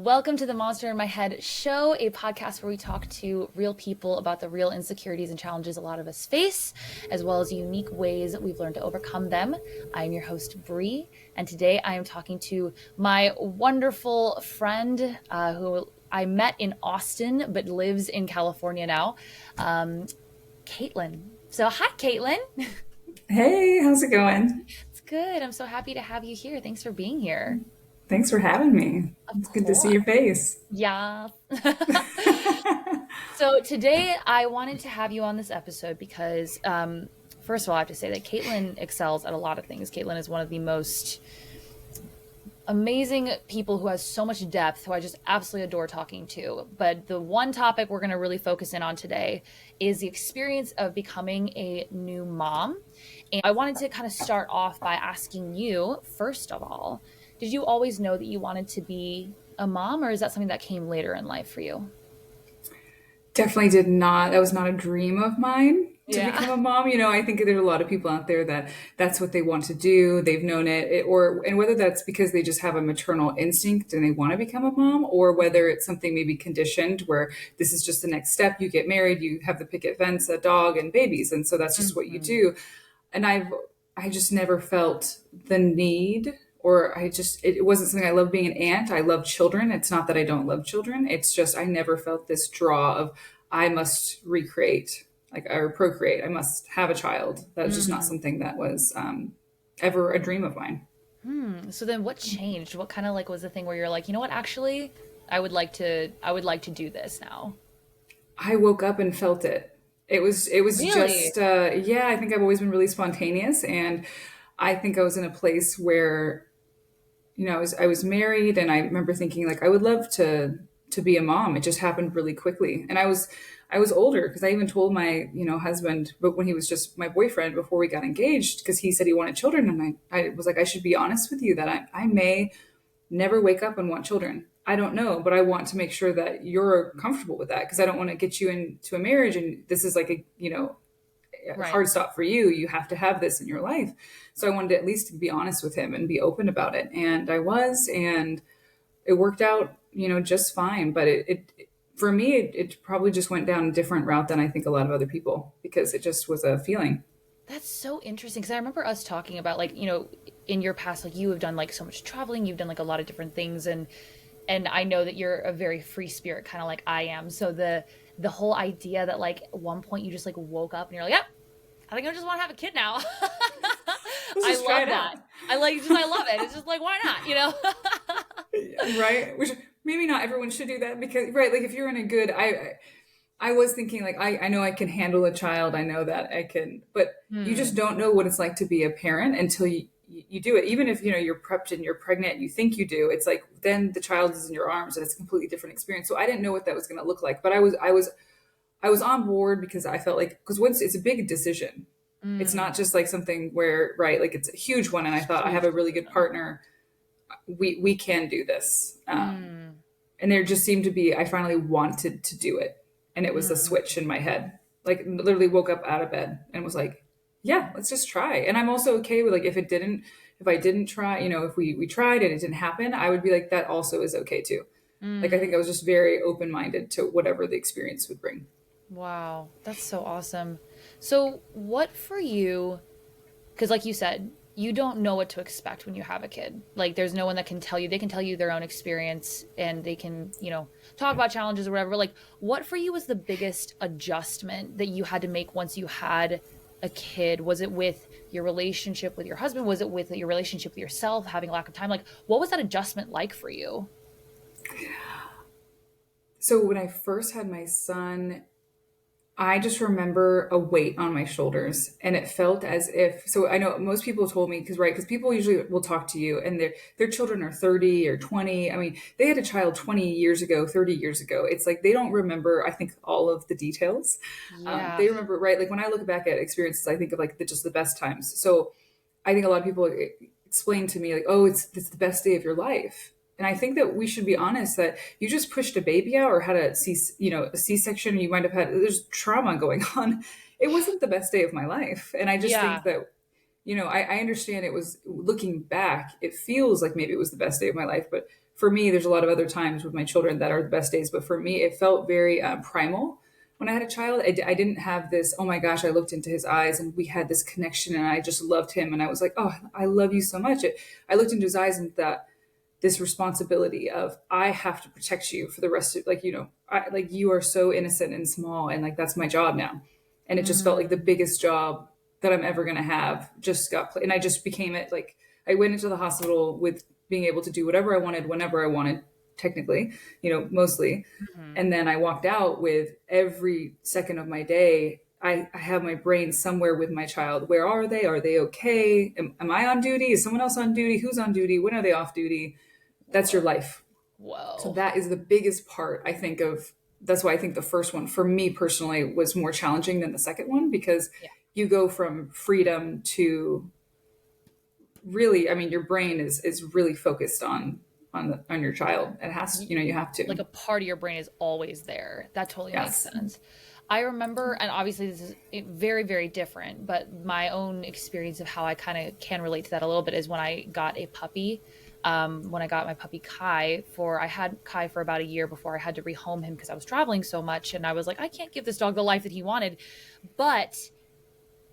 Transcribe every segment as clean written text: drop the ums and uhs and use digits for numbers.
Welcome to the Monster in My Head show, a podcast where we talk to real people about the real insecurities and challenges a lot of us face, as well as unique ways that we've learned to overcome them. I'm your host, Bree, and today I am talking to my wonderful friend who I met in Austin but lives in California now, Katelyn. So, hi, Katelyn. Hey, how's it going? It's good. I'm so happy to have you here. Thanks for being here. Thanks for having me. Of It's good to see course. your face. Yeah. So today I wanted to have you on this episode because, first of all, I have to say that Katelyn excels at a lot of things. Katelyn is one of the most amazing people who has so much depth, who I just absolutely adore talking to. But the one topic we're going to really focus in on today is the experience of becoming a new mom. And I wanted to kind of start off by asking you, first of all, did you always know that you wanted to be a mom, or is that something that came later in life for you? Definitely did not. That was not a dream of mine to Yeah. become a mom. I think there's a lot of people out there that that's what they want to do. They've known and whether that's because they just have a maternal instinct and they want to become a mom, or whether it's something maybe conditioned where this is just the next step. You get married, you have the picket fence, a dog, and babies, and so that's just what you Mhm. do. And I just never felt the need, or it wasn't something. I love being an aunt. I love children. It's not that I don't love children. It's just I never felt this draw of I must recreate, like, or procreate. I must have a child. That was just not Mm. something that was ever a dream of mine. So then what changed? What kind of like was the thing where you're like, you know what, actually, I would like to do this now. I woke up and felt it. It was Really? just yeah. I think I've always been really spontaneous, and I think I was in a place where I was married, and I remember thinking like I would love to be a mom. It just happened really quickly, and I was older because I even told my husband, but when he was just my boyfriend before we got engaged, because he said he wanted children, and I was like, I should be honest with you that I may never wake up and want children. I don't know, but I want to make sure that you're comfortable with that because I don't want to get you into a marriage and this is like a Right. hard stop for you. You have to have this in your life. So I wanted to at least be honest with him and be open about it. And I was, and it worked out, just fine. But for me, it probably just went down a different route than I think a lot of other people because it just was a feeling. That's so interesting because I remember us talking about like, in your past, like you have done like so much traveling, you've done like a lot of different things, and I know that you're a very free spirit, kind of like I am. So the whole idea that like at one point you just like woke up and you're like, yep, I think I just want to have a kid now. Let's I just try love it that. out. I love it. It's just like, why not? Right? Which maybe not everyone should do that because, right, like if you're in a good, I was thinking like I know I can handle a child. I know that I can, but you just Hmm. don't know what it's like to be a parent until you do it. Even if you're prepped and you're pregnant and you think you do, it's like then the child is in your arms and it's a completely different experience. So I didn't know what that was going to look like, but I was on board because I felt like because once it's a big decision, it's not Mm. just like something where right like it's a huge one. And I thought I have Huge a really good decision. partner. We can do this. Mm. And there just seemed to be I finally wanted to do it, and it was a Mm. switch in my head. Like literally woke up out of bed and was like, yeah, let's just try. And I'm also okay with like if I didn't try, if we tried and it didn't happen, I would be like that also is okay too. Like I think I Mm. was just very open minded to whatever the experience would bring. Wow, that's so awesome. So, what for you? Because, like you said, you don't know what to expect when you have a kid. Like, there's no one that can tell you. They can tell you their own experience and they can, talk about challenges or whatever. Like, what for you was the biggest adjustment that you had to make once you had a kid? Was it with your relationship with your husband? Was it with your relationship with yourself, having a lack of time? Like, what was that adjustment like for you? So when I first had my son, I just remember a weight on my shoulders, and it felt as if. So I know most people told me because right, because people usually will talk to you, and their children are 30 or 20. I mean, they had a child 20 years ago, 30 years ago. It's like they don't remember. I think all of the details. Yeah. They remember right. Like when I look back at experiences, I think of like just the best times. So I think a lot of people explain to me like, oh, it's the best day of your life. And I think that we should be honest that you just pushed a baby out or had a C-section and you might have had, there's trauma going on. It wasn't the best day of my life. And I just think Yeah. that, I understand it was looking back, it feels like maybe it was the best day of my life, but for me, there's a lot of other times with my children that are the best days, but for me, it felt very primal when I had a child. I didn't have this, oh my gosh, I looked into his eyes and we had this connection and I just loved him. And I was like, oh, I love you so much. I looked into his eyes and thought, this responsibility of I have to protect you for the rest of, like, like you are so innocent and small and like that's my job now. And it just felt like the Mm. biggest job that I'm ever going to have just got and I just became it. Like I went into the hospital with being able to do whatever I wanted whenever I wanted, technically, mostly. Mhm. And then I walked out with every second of my day. I have my brain somewhere with my child. Where are they? Are they okay? Am I on duty? Is someone else on duty? Who's on duty? When are they off duty? That's your Whoa. life. So Whoa. that is the biggest part, I think, of that's why I think the first one for me personally was more challenging than the second one because Yeah. you go from freedom to really, I mean, your brain is really focused on your child. It has, Y- you have Like to. a part of your brain is always there. That totally makes Yes. sense. I remember, and obviously this is very, very different, but my own experience of how I kind of can relate to that a little bit is when I got a puppy. When I got my puppy Kai, I had Kai for about a year before I had to rehome him because I was traveling so much, and I was like, I can't give this dog the life that he wanted. But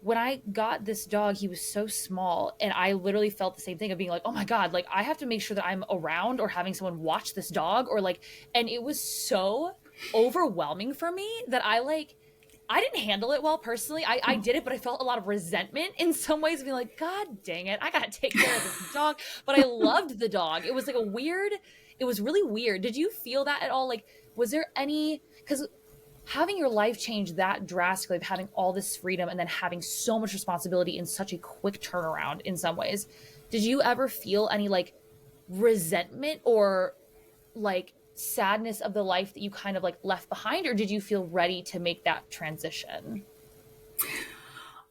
when I got this dog, he was so small, and I literally felt the same thing of being like, oh my God, like I have to make sure that I'm around or having someone watch this dog or like, and it was so overwhelming for me that I didn't handle it well personally. I did it, but I felt a lot of resentment in some ways, being like, God dang it, I gotta take care of this dog. But I loved the dog. It was like it was really weird. Did you feel that at all? Like, was there any, because having your life change that drastically, of having all this freedom and then having so much responsibility in such a quick turnaround in some ways, did you ever feel any like resentment or like sadness of the life that you kind of like left behind, or did you feel ready to make that transition?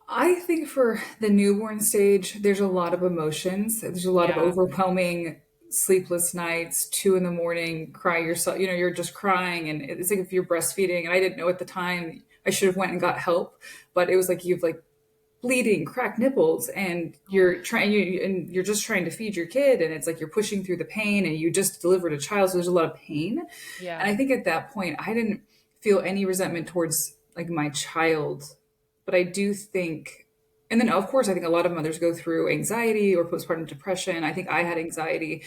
I think for the newborn stage, there's a lot of emotions. There's a lot of Yeah. overwhelming sleepless nights, 2 in the morning, cry yourself, you're just crying. And it's like if you're breastfeeding, and I didn't know at the time, I should have went and got help, but it was like you've like bleeding, cracked nipples, and Oh, and you're just trying to feed your kid, and it's like you're pushing through the pain, and you just delivered a child, so there's a lot of pain. And yeah. I think at that point, I didn't feel any resentment towards like my child, but I do think, and then of course, I think a lot of mothers go through anxiety or postpartum depression. I think I had anxiety.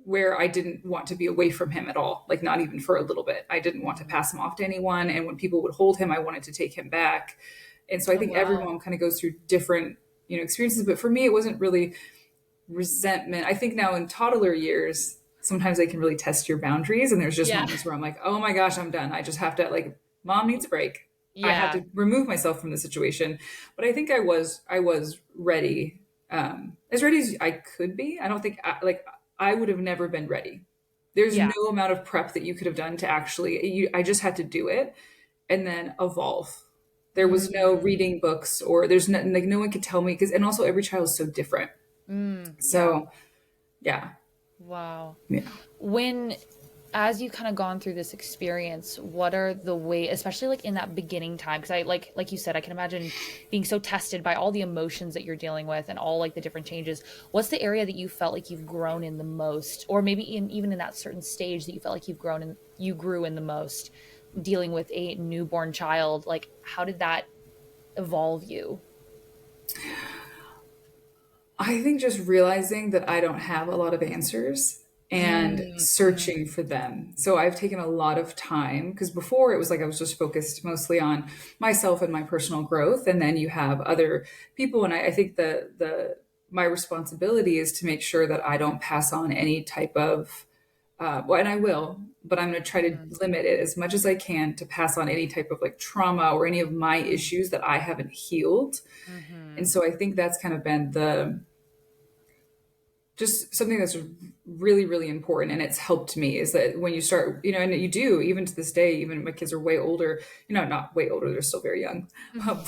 Where I didn't want to be away from him at all, like not even for a little bit. I didn't want to Mhm. pass him off to anyone. And when people would hold him, I wanted to take him back. And so I Oh, think every wow. mom kind of goes through different, experiences. But for me, it wasn't really resentment. I think now in toddler years, sometimes they can really test your boundaries. And there's just Yeah. moments where I'm like, oh my gosh, I'm done. I just have to, like, mom needs a break. I have Yeah. to remove myself from the situation. But I think I was ready, as ready as I could be. I don't think I would have never been ready. There's Yeah. no amount of prep that you could have done to actually. I just had to do it and then evolve. There was no Mm, reading books, or there's no, like, no one could tell me, because and also every child is so different. yeah. So yeah, Wow. yeah. When, as you kind of gone through this experience, what are the way, especially like in that beginning time, because I like you said, I can imagine being so tested by all the emotions that you're dealing with and all like the different changes. What's the area that you felt like you've grown in the most, or maybe even in that certain stage that you felt like you grew in the most, dealing with a newborn child? Like, how did that evolve you? I think just realizing that I don't have a lot of answers and Mm, mm, searching for them. So I've taken a lot of time, because before it was like I was just focused mostly on myself and my personal growth, and then you have other people. And I think the my responsibility is to make sure that I don't pass on any type of well, and I will, but I'm going to try to mm, limit it as much as I can to pass on any type of like trauma or any of my issues that I haven't healed. And mm-hmm. so I think that's kind of been the just something that's really, really important. And it's helped me is that when you start, and you do, even to this day, even my kids are way older, not way older, they're still very young,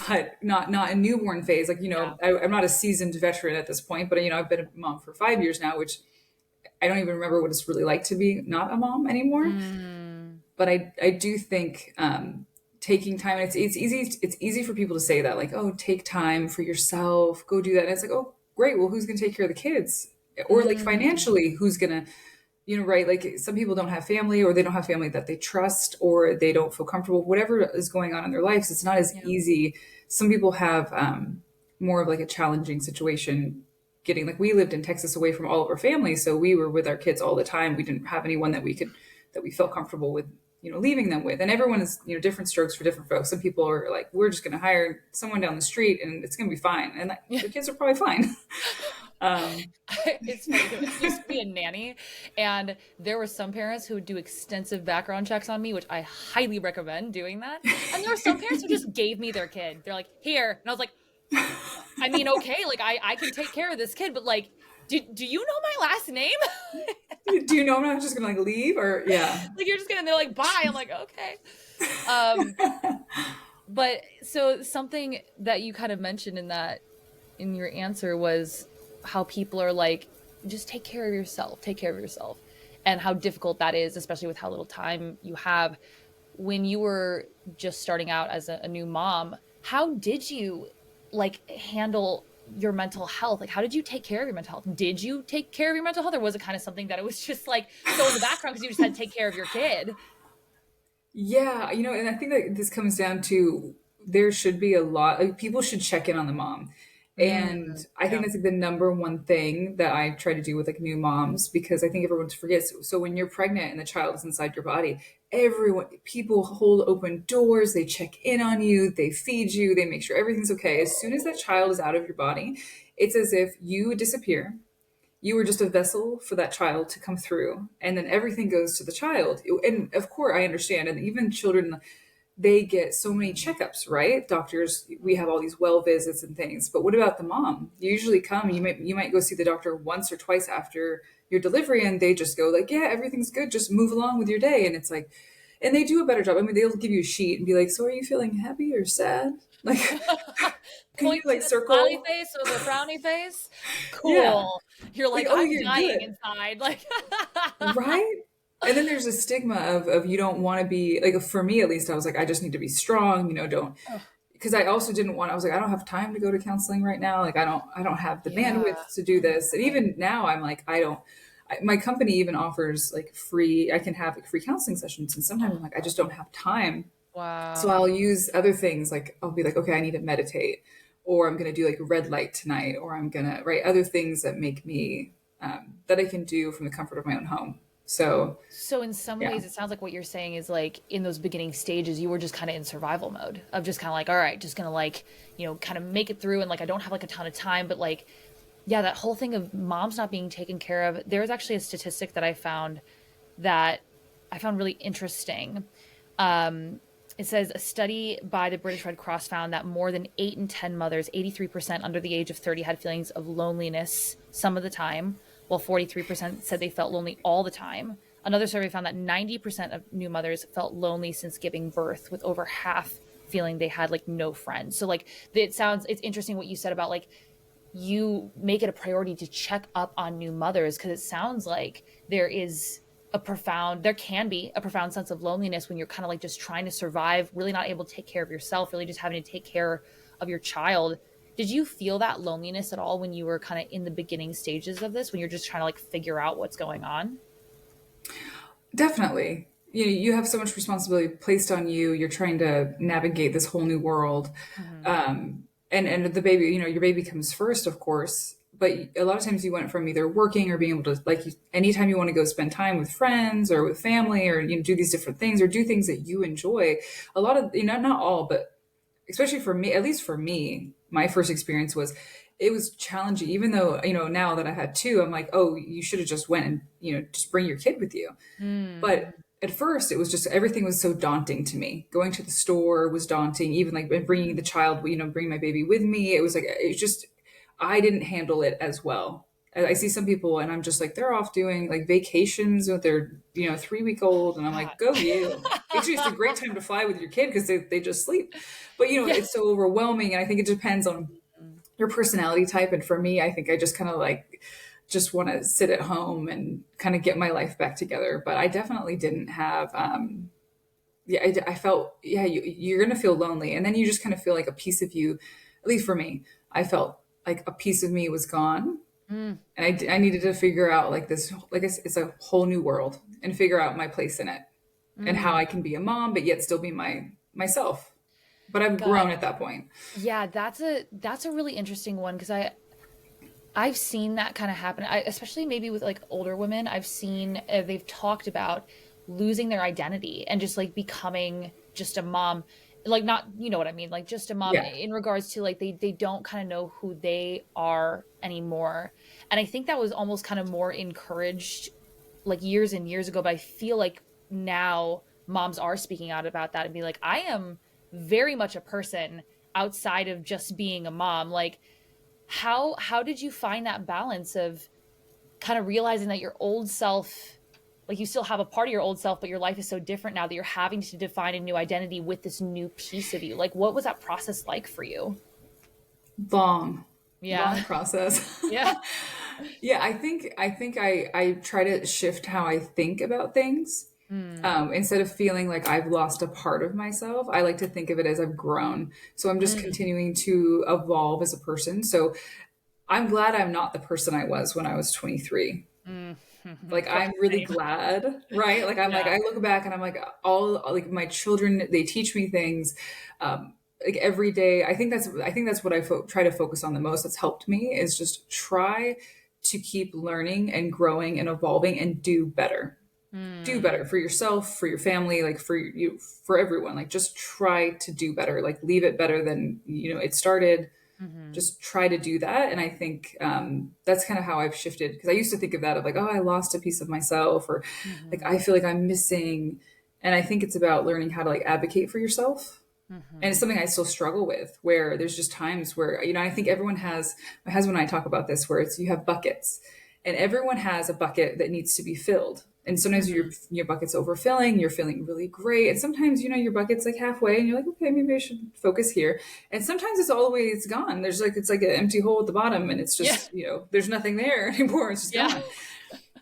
but not a newborn phase. Like, Yeah. I'm not a seasoned veteran at this point, but, I've been a mom for 5 years now, which I don't even remember what it's really like to be not a mom anymore. Mm, But I do think, taking time, it's easy for people to say that, like, oh, take time for yourself, go do that. And it's like, oh, great. Well, who's going to take care of the kids? Or like mm, financially, who's going to right? Like some people don't have family, or they don't have family that they trust, or they don't feel comfortable. Whatever is going on in their lives, it's not as Yeah. easy. Some people have more of like a challenging situation getting, like, we lived in Texas away from all of our family, so we were with our kids all the time. We didn't have anyone that we felt comfortable with, leaving them with. And everyone is, different strokes for different folks. Some people are like, we're just going to hire someone down the street and it's going to be fine, and Yeah. their kids are probably fine. um, It's funny because I used to be a nanny, and there were some parents who would do extensive background checks on me, which I highly recommend doing that. And there were some parents who just gave me their kid. They're like, here. And I was like, I mean, okay, like I can take care of this kid, but like, do you know my last name? do you know I'm not just going to like leave, or yeah. Like you're just gonna, they're like, bye. I'm like, okay. Um, but so something that you kind of mentioned in that in your answer was how people are like, just take care of yourself, take care of yourself, and how difficult that is, especially with how little time you have. When you were just starting out as a new mom, how did you like handle your mental health? Like, how did you take care of your mental health? Did you take care of your mental health, or was it kind of something that it was just like so in the background because you just had to take care of your kid? Yeah, and I think that this comes down to, there should be a lot, like, people should check in on the mom. And I think Yeah. that's like the number one thing that I try to do with like new moms, because I think everyone forgets. So when you're pregnant and the child is inside your body, people hold open doors, they check in on you, they feed you, they make sure everything's okay. As soon as that child is out of your body, it's as if you disappear. You were just a vessel for that child to come through, and then everything goes to the child. And of course I understand, and even children, they get so many checkups, right? Doctors, we have all these well visits and things, but what about the mom? You usually come, you might go see the doctor once or twice after your delivery, and they just go like, yeah, everything's good, just move along with your day. And it's like, and they do a better job. I mean, they'll give you a sheet and be like, so are you feeling happy or sad? Like, can you Point to like the smiley circle? face or the frowny face. Yeah, Cool. You're like, like, oh, I'm you're dying good. inside. Like, Right? And then there's a stigma of you don't want to be like, for me at least, I was like, I just need to be strong, don't, oh, because I also didn't want, I was like, I don't have time to go to counseling right now. Like, I don't have the yeah. bandwidth to do Oh this. And my God. even now I'm like, I don't, my company even offers like free, I can have like free counseling sessions. And sometimes I'm Oh, like, I just don't have time. So wow. I'll use other things, like I'll be like, okay, I need to meditate, or I'm going to do like red light tonight, or I'm going to write other things that make me, that I can do from the comfort of my own home. So So in some yeah. ways, it sounds like what you're saying is like in those beginning stages, you were just kind of in survival mode of just kind of like, all right, just gonna like, kind of make it through. And like, I don't have like a ton of time, but like, yeah, that whole thing of moms not being taken care of. There's actually a statistic that that I found really interesting. It says a study by the British Red Cross found that more than 8 in 10 mothers, 83% under the age of 30, had feelings of loneliness some of the time, while 43% said they felt lonely all the time. Another survey found that 90% of new mothers felt lonely since giving birth, with over half feeling they had like no friends. So like it's interesting what you said about like you make it a priority to check up on new mothers, because it sounds like there can be a profound sense of loneliness when you're kind of like just trying to survive, really not able to take care of yourself, really just having to take care of your child. Did you feel that loneliness at all when you were kind of in the beginning stages of this, when you're just trying to like figure out what's going on? Definitely. You have so much responsibility placed on you. You're trying to navigate this whole new world. Hmm. And the baby, your baby comes first, of course. But a lot of times you went from either working or being able to, like, anytime you want to go spend time with friends or with family, or do these different things or do things that you enjoy. A lot of, not all, but especially for me, at least for me, my first experience was, it was challenging. Even though, now that I had two, I'm like, oh, you should have just went and, just bring your kid with you. Mm-hmm. But at first, it was just, everything was so daunting to me. Going to the store was daunting. Even like bringing the child, bringing my baby with me. It was like, it's just, I didn't handle it as well. I see some people and I'm just like, they're off doing like vacations with their, 3-week old. And I'm God. like, go you. Actually, it's a great time to fly with your kid because they just sleep. But, Yeah. it's so overwhelming. And I think it depends on your personality type. And for me, I think I just kind of like just want to sit at home and kind of get my life back together. But I definitely didn't have, yeah, I felt, yeah, you're going to feel lonely. And then you just kind of feel like a piece of you, at least for me, I felt like a piece of me was gone. Mm, And I needed to figure out like this, like it's a whole new world and figure out my place in it and how mm. I can be a mom, but yet still be myself. But I've God, grown at that point. yeah, that's a really interesting one because I've seen that kind of happen. Especially maybe with like older women. I've seen they've talked about losing their identity and just like becoming just a mom. Like not, you know what I mean? Like just a mom Yeah. in regards to like they don't kind of know who they are anymore. And I think that was almost kind of more encouraged like years and years ago, but I feel like now moms are speaking out about that and be like, I am very much a person outside of just being a mom. Like how did you find that balance of kind of realizing that your old self, like you still have a part of your old self, but your life is so different now that you're having to define a new identity with this new piece of you? Like what was that process like for you? Long, Yeah. long process. Yeah. Yeah, I think I try to shift how I think about things. Mm, Instead of feeling like I've lost a part of myself, I like to think of it as I've grown. So I'm just mm, continuing to evolve as a person. So I'm glad I'm not the person I was when I was 23. mm. Like Quite I'm really the same. glad, right? Like I'm like Yeah. I look back and I'm like all like my children, they teach me things like every day. I think that's what try to focus on the most. That's helped me is just try to keep learning and growing and evolving and do Mm, better for yourself, for your family, like for you, for everyone. Like just try to do better. Like leave it better than it started. hmm. Just try to do that. And I think that's kind of how I've shifted because I used to think of that of like, oh, I lost a piece of myself, or like Hmm. I feel like I'm missing. And I think it's about learning how to like advocate for yourself. And it's Hmm. something I still struggle with where there's just times where, I think everyone has, my husband and I talk about this, where it's, you have buckets and everyone has a bucket that needs to be filled. And sometimes Hmm. your bucket's overfilling, you're feeling really great. And sometimes, your bucket's like halfway and you're like, okay, maybe I should focus here. And sometimes it's all the way it's gone. It's like an empty hole at the bottom and it's Yeah. just, there's nothing there anymore. It's just Yeah. gone.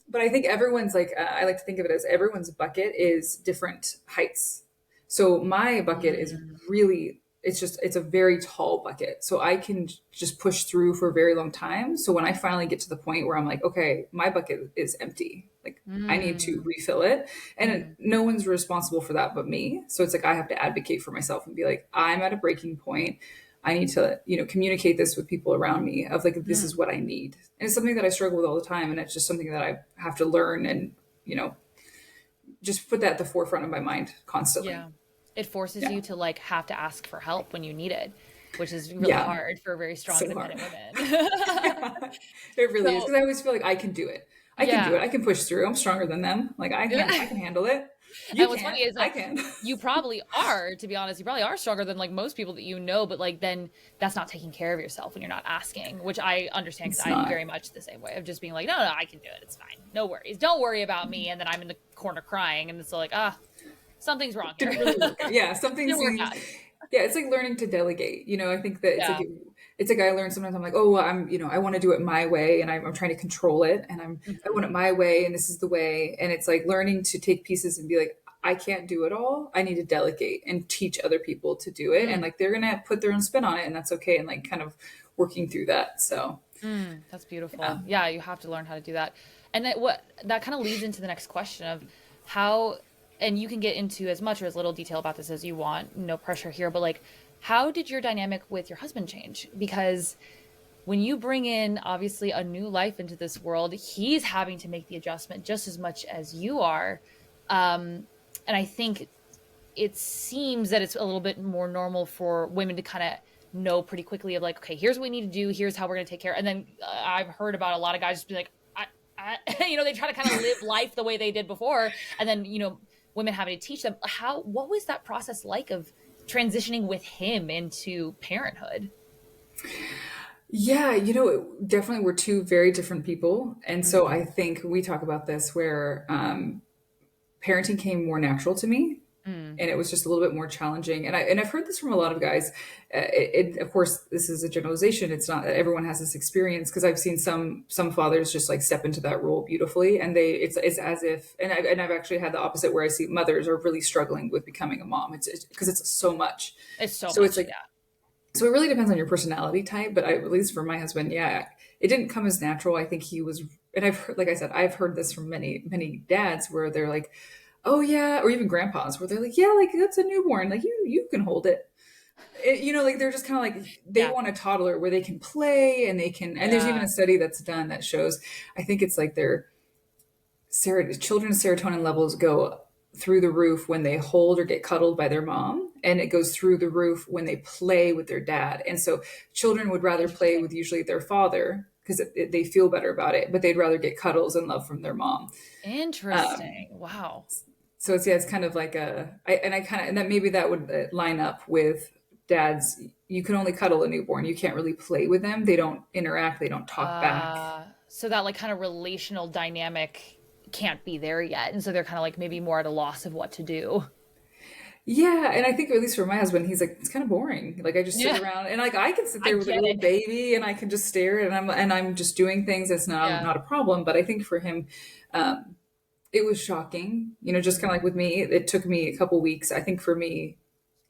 But I think everyone's like, I like to think of it as everyone's bucket is different heights. So my bucket is Mm, really, it's a very tall bucket. So I can just push through for a very long time. So when I finally get to the point where I'm like, okay, my bucket is empty, like I need to mm, refill it. And mm, no one's responsible for that but me. So it's like I have to advocate for myself and be like, I'm at a breaking point. I need to, communicate this with people around me of like, this is mm. what I need. And it's something that I struggle with all the time. And it's just something that I have to learn and, just put that at the forefront of my mind constantly. Yeah. It forces Yeah. you to like have to ask for help when you need it, which is really Yeah. hard for very strong, So hard. independent women. Yeah. It really is. So, Cause I always feel like I can do it. I can do yeah. it. I can push through. I'm stronger than them. Like I can handle it. You And what's funny can't. is I like can. you probably are, to be honest, you probably are stronger than like most people that you know, but like then that's not taking care of yourself when you're not asking, which I understand because It's I'm not. very much the same way of just being like, no, no, I can do it. It's fine. No worries. Don't worry about me. And then I'm in the corner crying and it's like, something's wrong here. Didn't really work out. Yeah, something Didn't work seems. out. Yeah, it's like learning to delegate. I think that Yeah. it's like I learned sometimes. I'm like, oh, well, I want to do it my way, and I'm trying to control it, and I want it Hmm. my way, and this is the way. And it's like learning to take pieces and be like, I can't do it all. I need to delegate and teach other people to do it, and Mm, like they're gonna put their own spin on it, and that's okay. And like kind of working through that. So that's yeah, beautiful. Yeah, you have to learn how to do that. And that kind of leads into the next question of how, and you can get into as much or as little detail about this as you want, no pressure here, but like how did your dynamic with your husband change? Because when you bring in obviously a new life into this world, he's having to make the adjustment just as much as you are. And I think it seems that it's a little bit more normal for women to kind of know pretty quickly of like, okay, here's what we need to do, here's how we're going to take care. And then I've heard about a lot of guys just be like, they try to kind of live life the way they did before, and then women having to teach them what was that process like of transitioning with him into parenthood? yeah, definitely we're two very different people, and so Mm, I think we talk about this where parenting came more natural to me mm, and it was just a little bit more challenging. And I've heard this from a lot of guys. Of course, this is a generalization. It's not that everyone has this experience because I've seen some fathers just like step into that role beautifully, and it's as if. And I've actually had the opposite where I see mothers are really struggling with becoming a mom. It's because it's so much. it's so So it's much, like yeah. So it really depends on your personality type, but at least for my husband, yeah, it didn't come as natural. I think he was, and I've heard, like I said, I've heard this from many dads where they're like, "Oh yeah," or even grandpas where they're like, "Yeah, like that's a newborn, like you can hold it." Like they're just kind of like they Yeah. want a toddler where they can play and they can. And there's even Yeah. a study that's done that shows, I think it's like their children's serotonin levels go through the roof when they hold or get cuddled by their mom, and it goes through the roof when they play with their dad. And so children would rather play Interesting. with usually their father because they feel better about it, but they'd rather get cuddles and love from their mom. Interesting. Wow. So it's, yeah, it's kind of like I kind of, and that maybe that would line up with dads. You can only cuddle a newborn. You can't really play with them. They don't interact. They don't talk back. So that like kind of relational dynamic can't be there yet. And so they're kind of like maybe more at a loss of what to do. Yeah, and I think at least for my husband, he's like, it's kind of boring. Like I just sit Yeah, around and like I can sit I there with a get little it. baby and I can just stare and I'm just doing things. It's not Yeah. not a problem. But I think for him, it was shocking. Just kind of like with me, it took me a couple weeks. I think for me,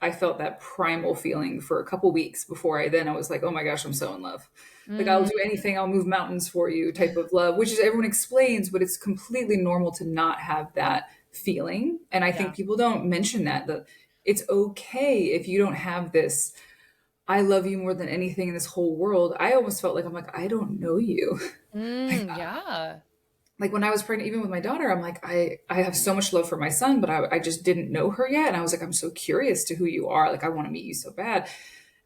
I felt that primal feeling for a couple weeks before I was like, oh my gosh, I'm so in love. Like I'll Mm, do anything, I'll move mountains for you type of love, which is everyone explains, but it's completely normal to not have that feeling. And I yeah. think people don't mention that it's okay if you don't have this, I love you more than anything in this whole world. I almost felt like I'm like, I don't know you. like Yeah. like when I was pregnant, even with my daughter, I'm like, I have so much love for my son, but I just didn't know her yet. And I was like, I'm so curious to who you are. Like, I want to meet you so bad.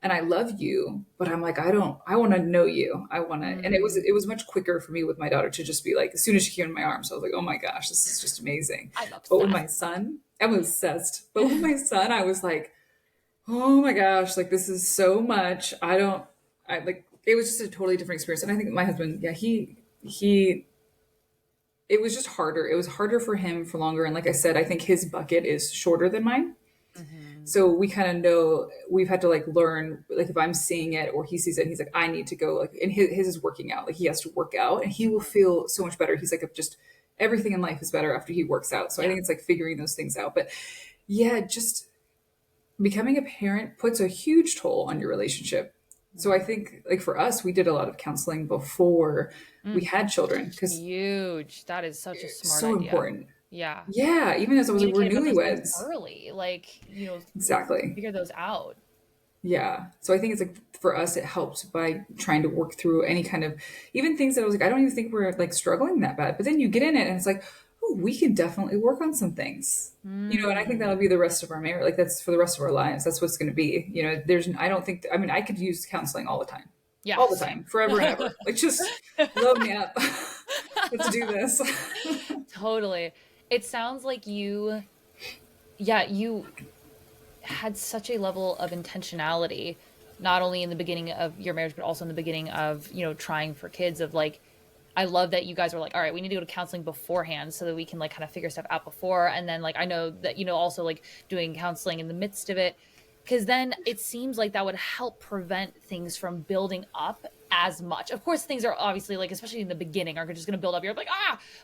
And I love you, but I'm like, I want to know you. And Mm, it was much quicker for me with my daughter to just be like, as soon as she came in my arms, I was like, oh my gosh, this is just amazing. I'm But with obsessed. my son, I'm obsessed. But with my son, I was like, oh my gosh, like this is so much. I like, it was just a totally different experience. And I think my husband, yeah, he it was just harder. It was harder for him for longer. And like I said, I think his bucket is shorter than mine. Hmm. So we kind of know we've had to like learn, like if I'm seeing it or he sees it, he's like, I need to go. Like, and his is working out. Like he has to work out and he will feel so much better. He's like, just everything in life is better after he works out. So I Yeah. think it's like figuring those things out. But yeah, just becoming a parent puts a huge toll on your relationship. So I think like for us, we did a lot of counseling before we Mm, had children because huge. That is such a it's smart so idea. important. Yeah. Yeah, even as I was like, we're Communicate about those things newlyweds. early. Like, Exactly. figure those out. Yeah. So I think it's like for us, it helped by trying to work through any kind of even things that I was like, I don't even think we're like struggling that bad. But then you get in it and it's like, oh, we can definitely work on some things. And I think Mm, that'll be the rest of our marriage. Like that's for the rest of our lives. That's what's going to be. I don't think, I mean, I could use counseling yeah, all the same. time, forever and ever. Like just load me up. Let's do this. Totally. It sounds like you had such a level of intentionality, not only in the beginning of your marriage, but also in the beginning of, trying for kids of like, I love that you guys were like, all right, we need to go to counseling beforehand so that we can like kind of figure stuff out before. And then like, I know that, also like doing counseling in the midst of it. Cause then it seems like that would help prevent things from building up as much. Of course, things are obviously like, especially in the beginning, are just going to build up. You're like,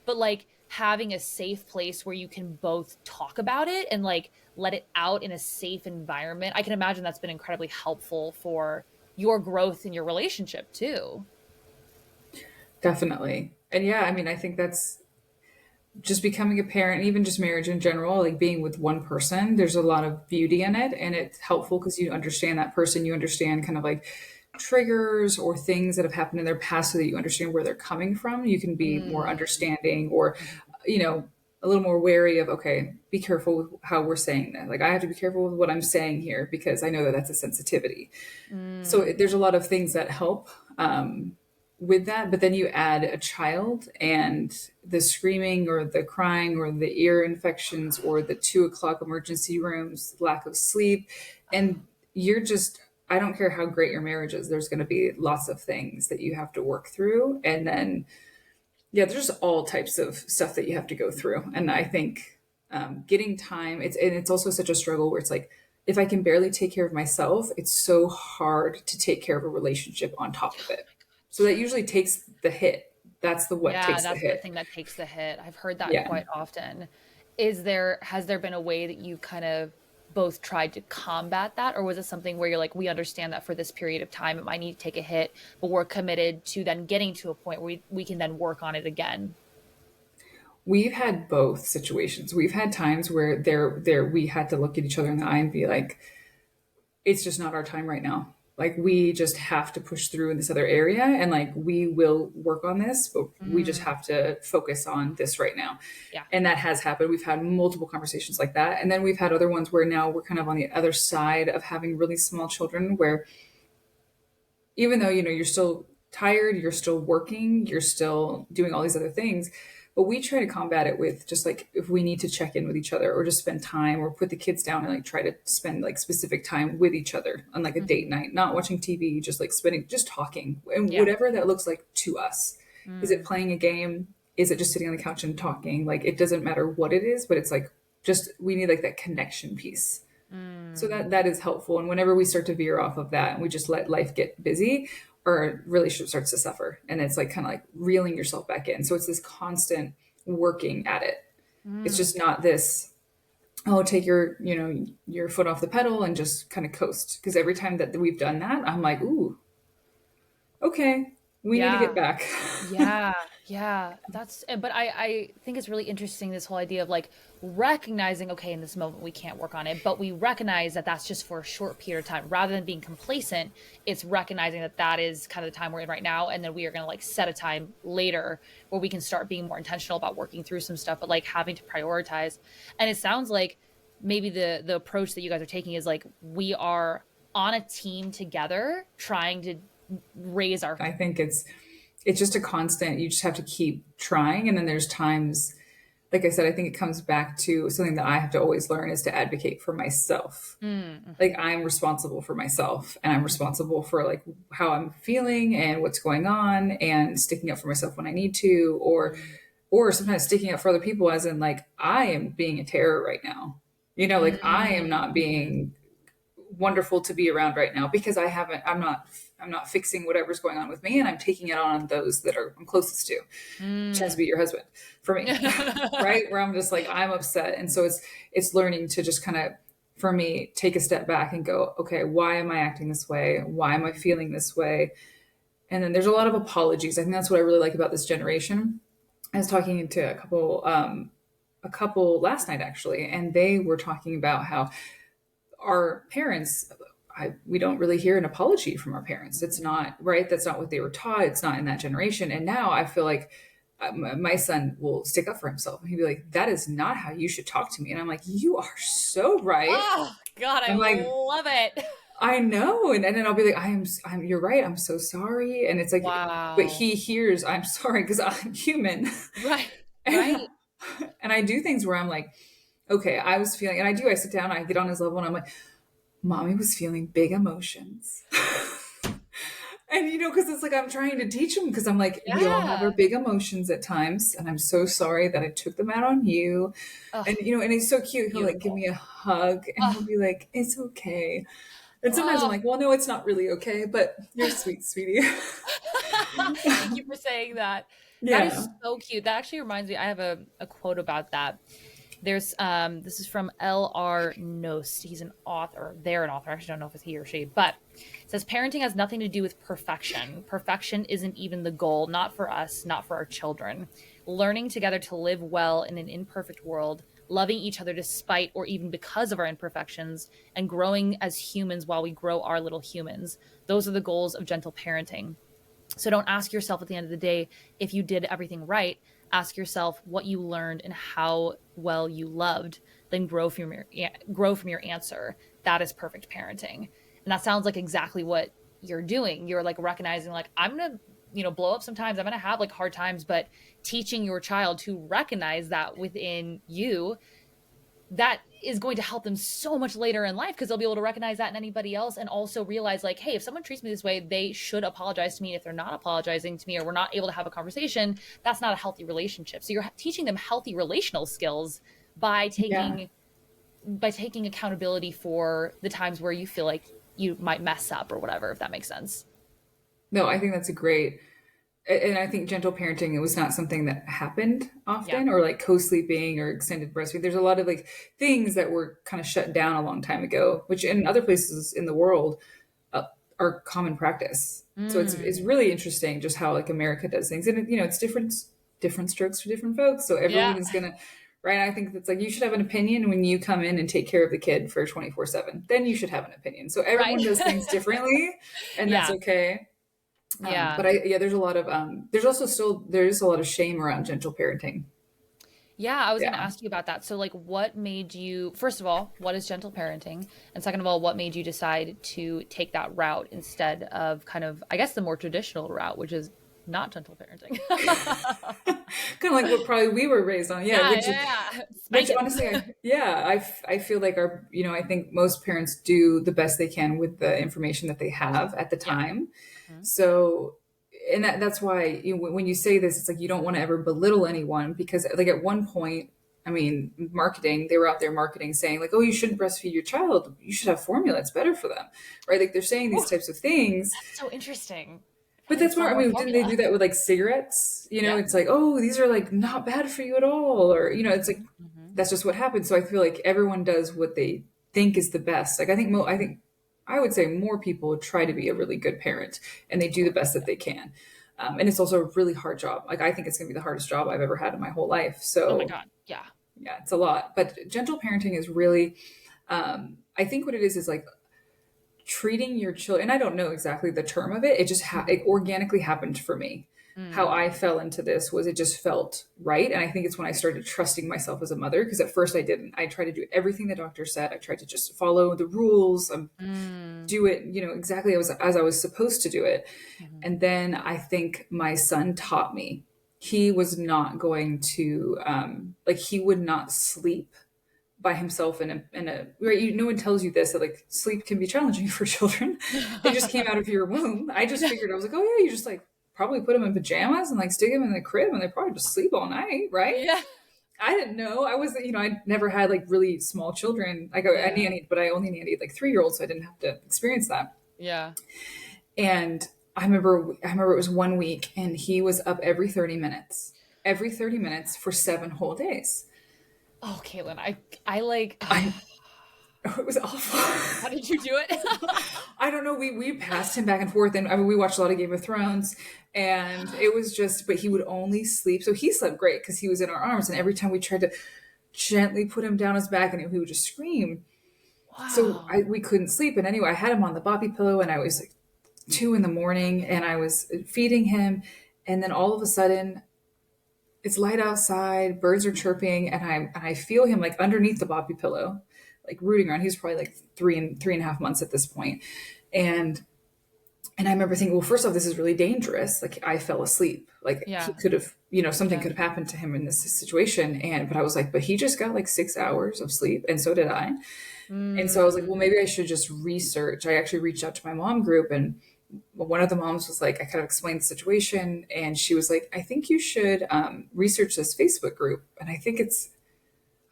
but like having a safe place where you can both talk about it and like let it out in a safe environment. I can imagine that's been incredibly helpful for your growth in your relationship too. Definitely. And yeah, I mean, I think that's just becoming a parent, even just marriage in general, like being with one person, there's a lot of beauty in it. And it's helpful because you understand that person, you understand kind of like triggers or things that have happened in their past so that you understand where they're coming from. You can be more Mm. understanding or, you know, a little more wary of, okay, be careful with how we're saying that. Like, I have to be careful with what I'm saying here because I know that that's a sensitivity. So Mm. there's a lot of things that help with that, but then you add a child and the screaming or the crying or the ear infections or the 2 o'clock emergency rooms, lack of sleep, and you're just, I don't care how great your marriage is, there's going to be lots of things that you have to work through. And then, yeah, there's just all types of stuff that you have to go through. And I think getting time, it's also such a struggle where it's like, if I can barely take care of myself, it's so hard to take care of a relationship on top of it. So that usually takes the hit. That's the what Yeah, takes the that's the hit. thing that takes the hit. I've heard that Yeah. quite often. Has there been a way that you've kind of both tried to combat that, or was it something where you're like, we understand that for this period of time it might need to take a hit, but we're committed to then getting to a point where we can then work on it again? We've had both situations. We've had times where we had to look at each other in the eye and be like, it's just not our time right now. Like we just have to push through in this other area, and like we will work on this, but we just Mm, have to focus on this right now. yeah. And that has happened. We've had multiple conversations like that. And then we've had other ones where now we're kind of on the other side of having really small children where even though you're still tired, you're still working, you're still doing all these other things, but we try to combat it with just like if we need to check in with each other or just spend time or put the kids down and like try to spend like specific time with each other on like a date Hmm. night, not watching TV, just like spending just talking and Yeah. whatever that looks like to us. Is it Mm, playing a game? Is it just sitting on the couch and talking? Like it doesn't matter what it is, but it's like just we need like that connection piece. So mm, that is helpful. And whenever we start to veer off of that and we just let life get busy, our relationship starts to suffer. And it's like kind of like reeling yourself back in. So it's this constant working at it. It's mm. just not this, oh, take your foot off the pedal and just kind of coast. Because every time that we've done that, I'm like, ooh, okay, we need to Yeah. get back. Yeah, yeah, but I think it's really interesting this whole idea of like recognizing, okay, in this moment we can't work on it, but we recognize that that's just for a short period of time. Rather than being complacent, it's recognizing that that is kind of the time we're in right now, and then we are going to like set a time later where we can start being more intentional about working through some stuff, but like having to prioritize. And it sounds like maybe the approach that you guys are taking is like we are on a team together trying to raise our. I think it's just a constant. You just have to keep trying. And then there's times, like I said, I think it comes back to something that I have to always learn is to advocate for myself. Mm, Like mhm, I'm responsible for myself and I'm mhm. responsible for like how I'm feeling and what's going on and sticking up for myself when I need to, Mm. or sometimes sticking up for other people as in like I am being a terror right now. Like I am not Mm. being wonderful to be around right now because I'm not fixing whatever's going on with me and I'm taking it on those that I'm closest to, which has to Mm. be your husband for me. Right, where I'm just like I'm upset, and so it's learning to just kind of for me take a step back and go, okay, why am I acting this way, why am I feeling this way? And then there's a lot of apologies. I think that's what I really like about this generation. I was talking to a couple last night actually, and they were talking about how our parents, we don't really hear an apology from our parents. It's not right. That's not what they were taught. It's not in that generation. And now I feel like my son will stick up for himself. He'd be like, "That is not how you should talk to me." And I'm like, "You are so right." Oh, God, I I'm like, love it. "I know," and then I'll be like, "I'm. You're right. I'm so sorry." And it's like, but Wow. he hears, "I'm sorry" because I'm human, Right, and right. and I do things where I'm like, "Okay, I was feeling," and I do. I sit down, I get on his level, and I'm like, Mommy was feeling big emotions. And because it's like I'm trying to teach him because I'm like, we all have our Yeah. big emotions at times, and I'm so sorry that I took them out on you. Oh, And he's so cute. He'll like give beautiful. me a hug and Oh, he'll be like, "It's okay." And sometimes I'm oh. like, "Well, no, it's not really okay, but you're sweet, sweetie." Thank you for saying that. That Yeah. is so cute. That actually reminds me, I have a quote about that. There's this is from L.R. Nost. He's an author. They're an author. I actually don't know if it's he or she, but it says parenting has nothing to do with perfection. Perfection isn't even the goal, not for us, not for our children. Learning together to live well in an imperfect world, loving each other despite or even because of our imperfections, and growing as humans while we grow our little humans. Those are the goals of gentle parenting. So don't ask yourself at the end of the day if you did everything right. Ask yourself what you learned and how well you loved. Then grow from your answer. That is perfect parenting. And that sounds like exactly what you're doing. You're like recognizing like I'm going to blow up sometimes. I'm going to have like hard times, but teaching your child to recognize that within you, that is going to help them so much later in life because they'll be able to recognize that in anybody else and also realize like, hey, if someone treats me this way, they should apologize to me. If they're not apologizing to me or we're not able to have a conversation, that's not a healthy relationship. So you're teaching them healthy relational skills by Yeah. taking accountability for the times where you feel like you might mess up or whatever, if that makes sense. No, I think that's a great and I think gentle parenting, it was not something that happened Yeah. often, or like co-sleeping or extended breastfeeding. There's a lot of like things that were kind of shut down a long time ago, which in other places in the world uh, are common practice. So it's Mm. really interesting just how like America does things, and it's different strokes for different folks. So Yeah. everyone is gonna, right? I think that's like you should have an opinion when you come in and take care of the kid for 24/7. Then you should have an opinion. So Right. everyone does things differently, and that's Yeah. okay. Yeah. But yeah, there's a lot of there's also still there's a lot of shame around gentle parenting. Yeah, I was going to Yeah. ask you about that. So, like, what made you, first of all, what is gentle parenting? And second of all, what made you decide to take that route instead of kind of, I guess, the more traditional route, which is not gentle parenting? Kind of like what probably we were raised on. Yeah, Yeah, which yeah, yeah. which Spanking. honestly, I feel like I think most parents do the best they can with the information that they have at the Yeah. time. Mhm. So, and that's why when you say this, it's like you don't want to ever belittle anyone, because like at one point, I mean, marketing, they were out there marketing saying like, oh, you shouldn't breastfeed your child. You should have formula. It's better for them, right? Like they're saying these Oh, types of things. that's so interesting. But Like, that's it's not where, I more mean, didn't they formula. do that with like cigarettes? Yeah. It's like, oh, these are like not bad for you at all. Or, it's like, Hmm. that's just what happens. So I feel like everyone does what they think is the best. Like I think I would say more people try to be a really good parent, and they Of do the course. best that they can. And it's also a really hard job. Like I think it's going to be the hardest job I've ever had in my whole life. Oh my So God. Yeah. yeah, it's a lot. But gentle parenting is really, I think what it is like treating your children. And I don't know exactly the term of it. It organically happened for me. How Mm. I fell into this was it just felt right. And I think it's when I started trusting myself as a mother, because at first I didn't. I tried to do everything the doctor said. I tried to just follow the rules, Mm. do it, exactly as I was supposed to do it. Mhm. And then I think my son taught me he was not going to, like, he would not sleep by himself in a right. No one tells you this, that like sleep can be challenging for children. They just came out of your womb. I just figured, I was like, oh yeah, you just like probably put them in pajamas and like stick them in the crib and they probably just sleep all night, right? Yeah. I didn't know. I never had like really small children. Like I Yeah. nannied, but I only nannied like 3-year-olds, so I didn't have to experience that. Yeah. And I remember it was one week and he was up every 30 minutes for 7 whole days. Oh, Caitlin, I like, I It was awful. how did you do it? I don't know. We passed him back and forth, and I mean, we watched a lot of Game of Thrones, and it was just. But he would only sleep, so he slept great because he was in our arms, and every time we tried to gently put him down his back, and he would just scream. So Wow. we couldn't sleep. And anyway, I had him on the bobby pillow, and I was like 2 in the morning, and I was feeding him, and then all of a sudden. It's light outside, birds are chirping, and I feel him like underneath the bobby pillow, like rooting around. He was probably like 3.5 months at this point, and I remember thinking, well, first off, this is really dangerous. Like I fell asleep. Like he Yeah. could have, something Yeah. could have happened to him in this situation. But I was like, but he just got like 6 hours of sleep, and so did I. And so I was like, well, Mm. maybe I should just research. I actually reached out to my mom group, and one of the moms was like, I kind of explained the situation, and she was like, I think you should research this Facebook group. And I think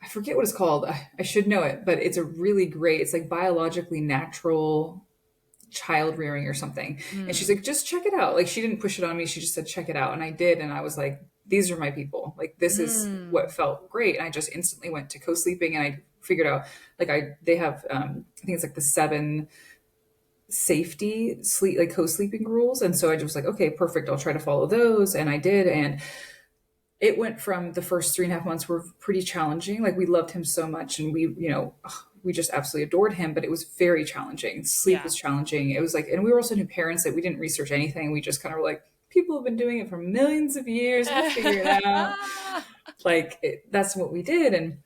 I forget what it's called. I should know it, but it's a really great, it's like biologically natural child rearing or something. And she's Mm. like, just check it out. Like she didn't push it on me. She just said, check it out. And I did. And I was like, these are my people. Like this is what Mm. felt great. And I just instantly went to co-sleeping, and I figured out like they have, I think it's like the 7 safety sleep, like co-sleeping rules. And so I just was like, okay, perfect. I'll try to follow those. And I did. And it went from the first 3.5 months were pretty challenging. Like we loved him so much, and we just absolutely adored him, but it was very challenging. Sleep Yeah. was challenging. It was like, and we were also new parents that we didn't research anything. We just kind of were like, people have been doing it for millions of years. We'll figure it out. That's what we did. And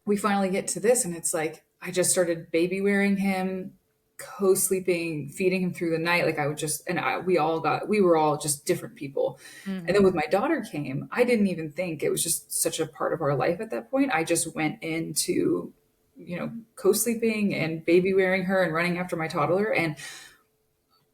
we finally get to this, and it's like, I just started baby wearing him, co-sleeping, feeding him through the night. Like I would just, we were all just different people. And then Hmm. with my daughter came, I didn't even think it was just such a part of our life at that point. I just went into, co-sleeping and baby wearing her and running after my toddler. And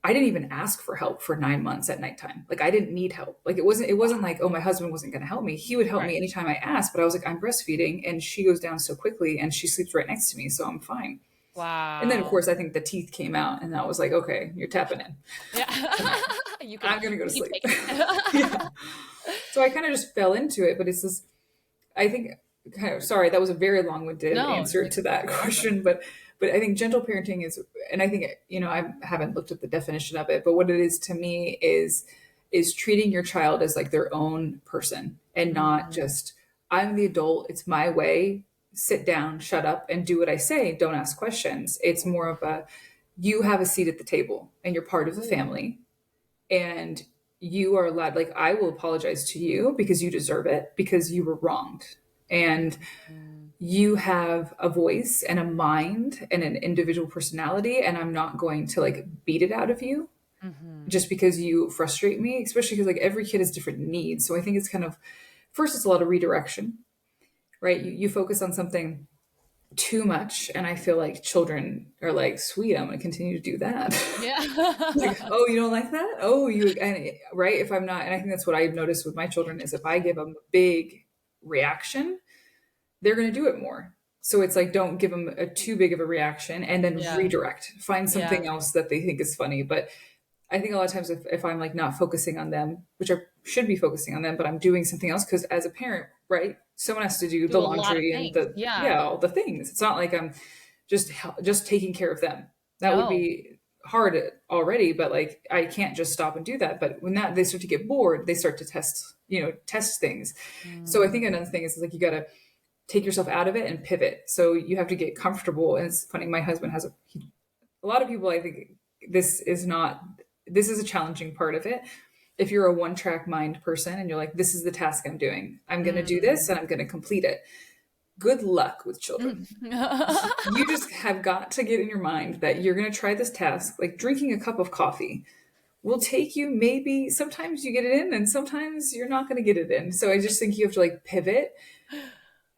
I didn't even ask for help for 9 months at nighttime. Like I didn't need help. Like it wasn't like, oh, my husband wasn't going to help me. He would help Right. me anytime I asked, but I was like, I'm breastfeeding and she goes down so quickly and she sleeps right next to me. So I'm fine. And then, of Wow. course, I think the teeth came out, and I was like, okay, you're tapping in Yeah. tonight. You can I'm gonna go to keep sleep. taking Yeah. it. So I kind of just fell into it, but it's this. I think. Kind of, sorry, that was a very long-winded No, answer like to that awesome. question, but I think gentle parenting is, and I think I haven't looked at the definition of it, but what it is to me is treating your child as like their own person and not Mhm. just I'm the adult, it's my way, sit down, shut up, and do what I say. Don't ask questions. It's more of a you have a seat at the table and you're part of the Ooh. family and you are allowed, like, I will apologize to you because you deserve it because you were wronged. And Mhm. you have a voice and a mind and an individual personality, and I'm not going to like beat it out of you Mhm. just because you frustrate me, especially because like every kid has different needs. So I think it's kind of first, it's a lot of redirection, right? You focus on something too much, and I feel like children are like, sweet, I'm going to continue to do that. Like, Yeah. oh, you don't like that? Oh, you, and, right? If I'm not, and I think that's what I've noticed with my children is if I give them a big reaction, they're going to do it more. So it's like, don't give them a too big of a reaction and then Yeah. redirect, find Yeah. something else that they think is funny. But I think a lot of times if I'm like not focusing on them, which I should be focusing on them, but I'm doing something else because as a parent, right, someone has to do the Do a lot of laundry and things. the Yeah. yeah all the things. It's not like I'm just taking care of them. That would No. be hard already, but like I can't just stop and do that. But when that they start to get bored, they start to test things. So I think Mm. another thing is like you got to take yourself out of it and pivot. So you have to get comfortable. And it's funny, my husband has a lot of people, I think this is not, this is a challenging part of it. If you're a one track mind person and you're like, this is the task I'm doing, I'm going to do this Mm. and I'm going to complete it. Good luck with children. You just have got to get in your mind that you're going to try this task, like drinking a cup of coffee will take you maybe sometimes you get it in and sometimes you're not going to get it in. So I just think you have to like pivot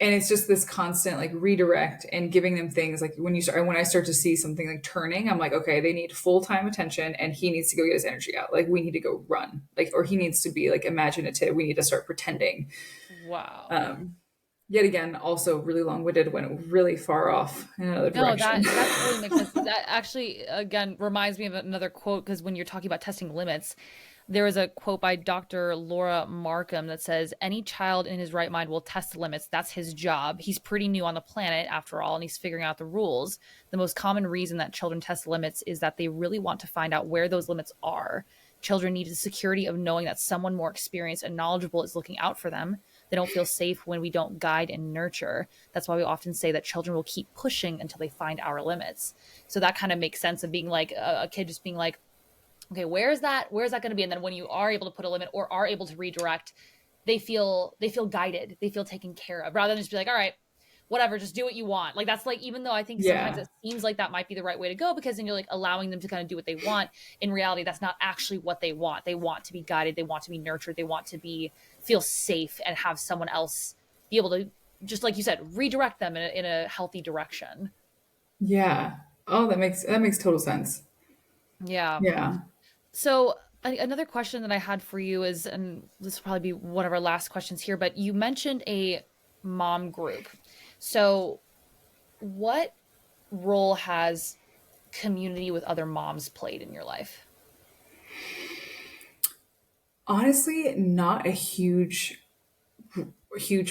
and it's just this constant like redirect and giving them things like when I start to see something like turning, I'm like, okay, they need full-time attention and he needs to go get his energy out, like we need to go run, like, or he needs to be like imaginative, we need to start pretending. Wow. um Yet again, also really long-winded, went really far off in another No, direction. that totally makes sense. That actually, again, reminds me of another quote because when you're talking about testing limits, there was a quote by Dr. Laura Markham that says, "Any child in his right mind will test the limits. That's his job. He's pretty new on the planet after all, and he's figuring out the rules. The most common reason that children test limits is that they really want to find out where those limits are. Children need the security of knowing that someone more experienced and knowledgeable is looking out for them. They don't feel safe when we don't guide and nurture. That's why we often say that children will keep pushing until they find our limits." So that kind of makes sense of being like a kid just being like, okay, where's that going to be? And then when you are able to put a limit or are able to redirect, they feel guided, they feel taken care of, rather than just be like, all right, whatever, just do what you want. Like that's like, even though I think sometimes Yeah, it seems like that might be the right way to go because then you're like allowing them to kind of do what they want. In reality, that's not actually what they want. They want to be guided, they want to be nurtured, they want to be feel safe and have someone else be able to, just like you said, redirect them in a healthy direction. yeah. Oh, that makes total sense. Yeah. Yeah. So another question that I had for you is, and this will probably be one of our last questions here, but you mentioned a mom group. So what role has community with other moms played in your life? Honestly, not a huge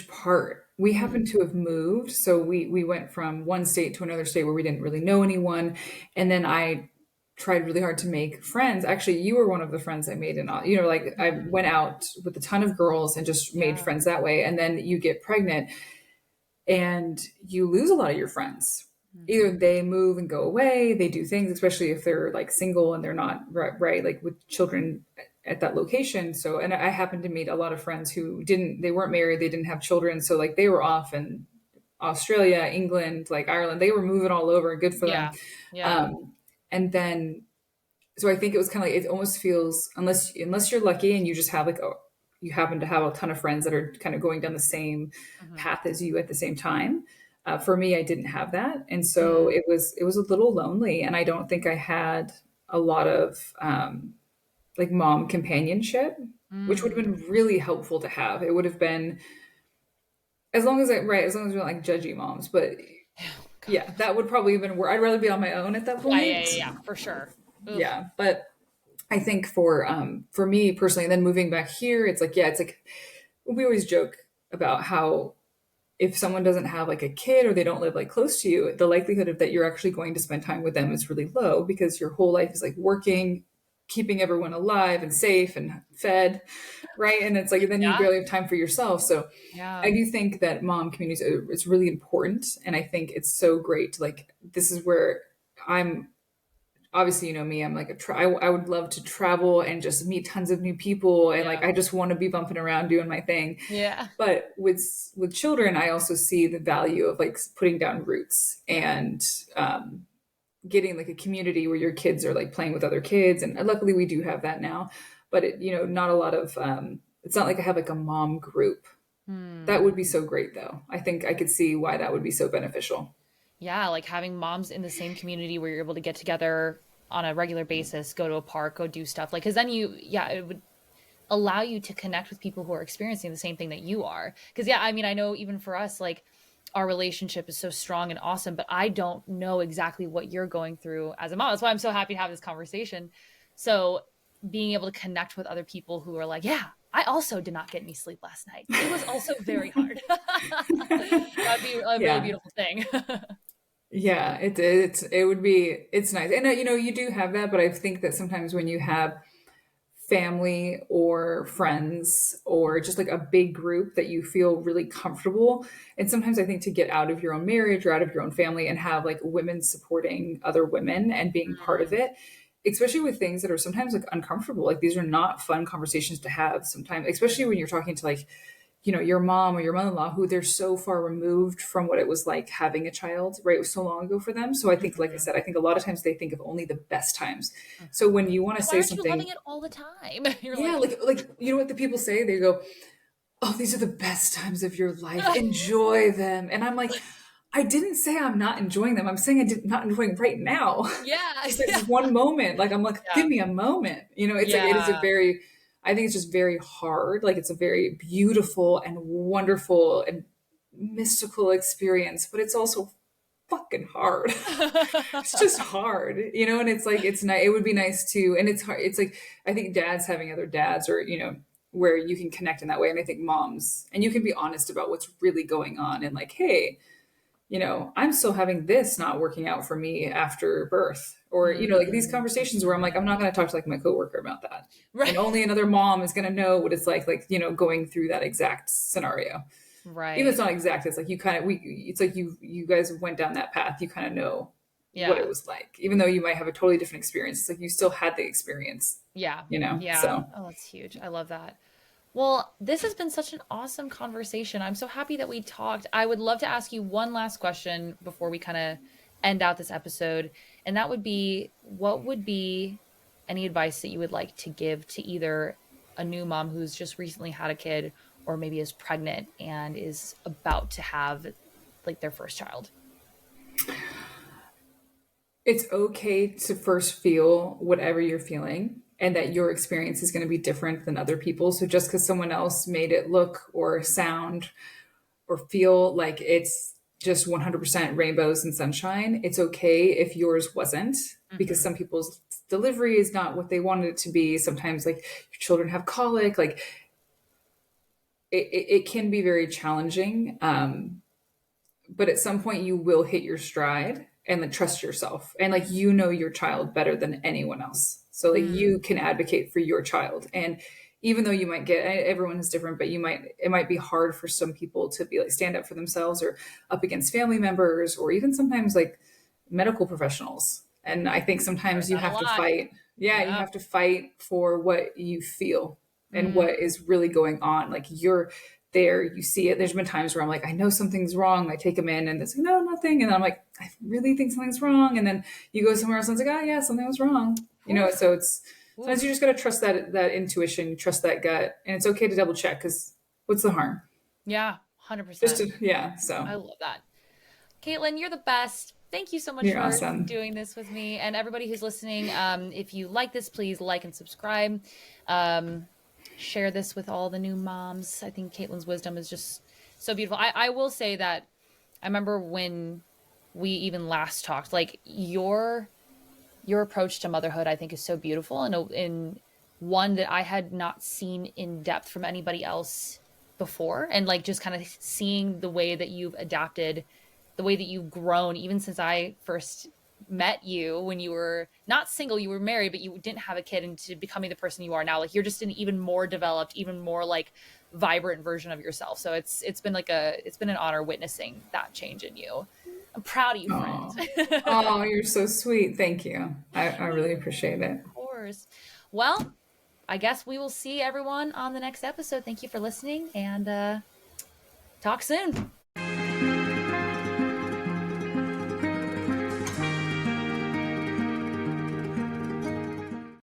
part. We happen Mm, to have moved, so we went from one state to another state where we didn't really know anyone, and then I tried really hard to make friends. Actually, you were one of the friends I made, and like I mm, went out with a ton of girls and just made yeah. friends that way. And then you get pregnant, and you lose a lot of your friends. Either Hmm. they move and go away, they do things, especially if they're like single and they're not right, like with children at that location. So, and I happened to meet a lot of friends who they weren't married, they didn't have children. So, like, they were off in Australia, England, like Ireland, they were moving all over, good for them. Yeah. Yeah. Um, and then so I think it was kind of like it almost feels unless you're lucky and you just have like you happen to have a ton of friends that are kind of going down the same Hmm. path as you at the same time. For me, I didn't have that, and so Mm, it was a little lonely, and I don't think I had a lot of like mom companionship, which would have mm. been really helpful to have. It would have been as long as we're not like judgy moms, but Yeah, that would probably even work. I'd rather be on my own at that Yeah, yeah, point. yeah, yeah, for sure. Oof. Yeah, but I think for me personally, and then moving back here, it's like, yeah, it's like we always joke about how if someone doesn't have like a kid or they don't live like close to you, the likelihood of that you're actually going to spend time with them is really low because your whole life is like working, keeping everyone alive and safe and fed, right? And it's like then you Yeah, barely have time for yourself. So yeah. I do think that mom communities it's really important, and I think it's so great to like this is where I'm obviously, you know me, I'm like I would love to travel and just meet tons of new people, and like Yeah. I just want to be bumping around doing my thing. Yeah. But with children, I also see the value of like putting down roots and getting like a community where your kids are like playing with other kids, and luckily we do have that now. But not a lot of it's not like I have like a mom group. That Hmm. would be so great though. I think I could see why that would be so beneficial. Yeah, like having moms in the same community where you're able to get together on a regular basis, go to a park, go do stuff. Like, because then yeah, it would allow you to connect with people who are experiencing the same thing that you are. Because, yeah, I mean, I know even for us, like, our relationship is so strong and awesome, but I don't know exactly what you're going through as a mom. That's why I'm so happy to have this conversation. So, being able to connect with other people who are like, yeah, I also did not get any sleep last night. It was also very hard. That'd be a really Yeah. beautiful thing. Yeah, it would be it's nice. And you do have that, but I think that sometimes when you have family or friends or just like a big group that you feel really comfortable, and sometimes I think to get out of your own marriage or out of your own family and have like women supporting other women and being part of Mm, it, especially with things that are sometimes like uncomfortable. Like these are not fun conversations to have sometimes, especially when you're talking to like your mom or your mother-in-law who they're so far removed from what it was like having a child, right? It was so long ago for them. So I think, like I mhm, said, I think a lot of times they think of only the best times. So mhm. when you want to Like, why say aren't you loving something, it all the time? You're yeah, like, like you know what the people say? They go, "Oh, these are the best times of your life. Enjoy them." And I'm like, I didn't say I'm not enjoying them. I'm saying I did not enjoying right now. yeah, Just yeah, it's one moment. Like I'm like, give yeah, me a moment. It's like it is a yeah. very I think it's just very hard. Like it's a very beautiful and wonderful and mystical experience, but it's also fucking hard. It's just hard, and it's like it's nice. It would be nice to, and it's hard. It's like I think dads having other dads, or where you can connect in that way, and I think moms, and you can be honest about what's really going on, and like, hey, I'm still having this not working out for me after birth, or like these Mm, conversations where I'm like, mhm. I'm not going to talk to like my coworker about that, Right, and only another mom is going to know what it's like going through that exact scenario. Even if it's right. not exact, it's like you kind of we it's like you guys went down that path, you kind of know what it Yeah, was like, even though you might have a totally different experience. It's like you still had the experience, yeah, yeah. so Oh, that's huge. I love that. Well, this has been such an awesome conversation. I'm so happy that we talked. I would love to ask you one last question before we kind of end out this episode, and that would be, what would be any advice that you would like to give to either a new mom who's just recently had a kid or maybe is pregnant and is about to have like their first child? it's okay to first feel whatever you're feeling, and that your experience is going to be different than other people. So just because someone else made it look or sound or feel like it's just 100% rainbows and sunshine, it's okay if yours wasn't, because Hmm. some people's delivery is not what they wanted it to be. Sometimes like your children have colic, like it can be very challenging. But at some point you will hit your stride and like trust yourself, and like your child better than anyone else, so like you Mm, can advocate for your child. And even though you might get everyone is different, but it might be hard for some people to be like stand up for themselves or up against family members or even sometimes like medical professionals. And I think heard sometimes you that a have to lot. fight, yeah, you Yeah. have to fight for what you feel and what Mm, is really going on. Like you're there, you see it. There's been times where I'm like, I know something's wrong. I take them in and it's like, no, nothing. And then I'm like, I really think something's wrong. And then you go somewhere else and it's like, oh yeah, something was wrong. oof, So it's sometimes you oof. just got to trust that intuition, trust that gut. And it's okay to double check, because what's the harm? Yeah, Just 100%. to, yeah. So I love that. Caitlin, you're the best. Thank you so much you're for awesome. doing this with me. And everybody who's listening, if you like this, please like and subscribe. Um, Share this with all the new moms. I think Caitlin's wisdom is just so beautiful. I will say that I remember when we even last talked. Like your approach to motherhood, I think, is so beautiful, and in one that I had not seen in depth from anybody else before. And like just kind of seeing the way that you've adapted, the way that you've grown, even since I first met you when you were not single, you were married, but you didn't have a kid, into becoming the person you are now. Like you're just an even more developed, even more like vibrant version of yourself. So it's been like it's been an honor witnessing that change in you. I'm proud of you, friend. Oh, oh, you're so sweet. Thank you. I really appreciate it. Of course. Well, I guess we will see everyone on the next episode. Thank you for listening, and talk soon.